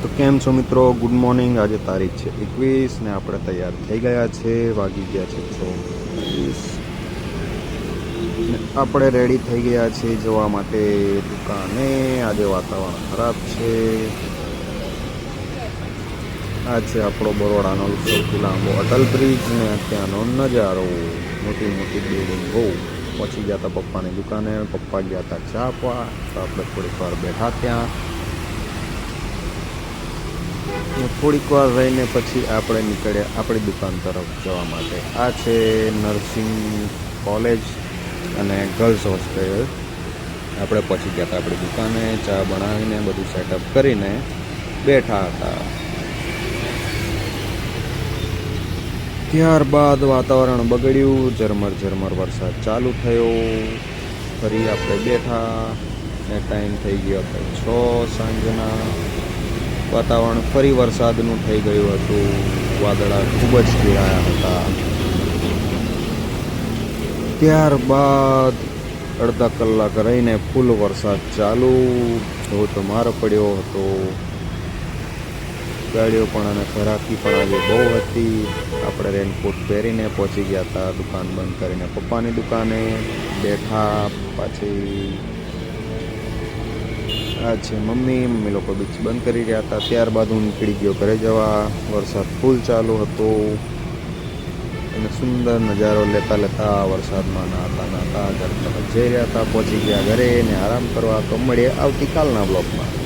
તો કેમ છો મિત્રો, ગુડ મોર્નિંગ। આજે તારીખ છે 21 ને આપણે તૈયાર થઈ ગયા છે, વાગી ગયા છે 6:20 ને આપણે રેડી થઈ ગયા છે જવા માટે દુકાને। આજે વાતાવરણ ખરાબ છે। આ છે આપણો બરોડાનો સૌથી લાંબો અટલ બ્રિજ ને ત્યાંનો નજારો, મોટી મોટી બિલ્ડિંગો। પહોંચી ગયા હતા પપ્પાની દુકાને, પપ્પા ગયા હતા ચા આપવા, તો આપણે થોડીક વાર બેઠા ત્યાં। થોડીક વાર રહીને પછી આપણે નીકળ્યા આપણી દુકાન તરફ જવા માટે। આ છે નર્સિંગ કોલેજ અને ગર્લ્સ હોસ્ટેલ। આપણે પહોંચી ગયા હતા આપણી દુકાને, ચા બનાવીને બધું સેટઅપ કરીને બેઠા હતા। ત્યારબાદ વાતાવરણ બગડ્યું, ઝરમર ઝરમર વરસાદ ચાલુ થયો। ફરી આપણે બેઠા ને ટાઈમ થઈ ગયો હતો 6 સાંજના। વાતાવરણ ફરી વરસાદનું થઈ ગયું હતું, વાદળા ખૂબ જ ઘેરાયા હતા। ત્યારબાદ અડધા કલાક રહીને ફૂલ વરસાદ ચાલુ, ધોધમાર પડ્યો હતો। ગાડીઓ પણ અને ઘરાકી પણ આજે બહુ હતી। આપણે રેનકોટ પહેરીને પહોંચી ગયા હતા દુકાન બંધ કરીને પપ્પાની દુકાને બેઠા। પાછી આ છે મમ્મી લોકો બીચ બંધ કરી રહ્યા હતા। ત્યારબાદ હું નીકળી ગયો ઘરે જવા। વરસાદ ફૂલ ચાલુ હતો અને સુંદર નજારો લેતા લેતા વરસાદમાં નાતા ઘર તરફ જઈ રહ્યા હતા। પહોંચી ગયા ઘરે ને આરામ કરવા। તો મળીએ આવતીકાલના બ્લોગમાં।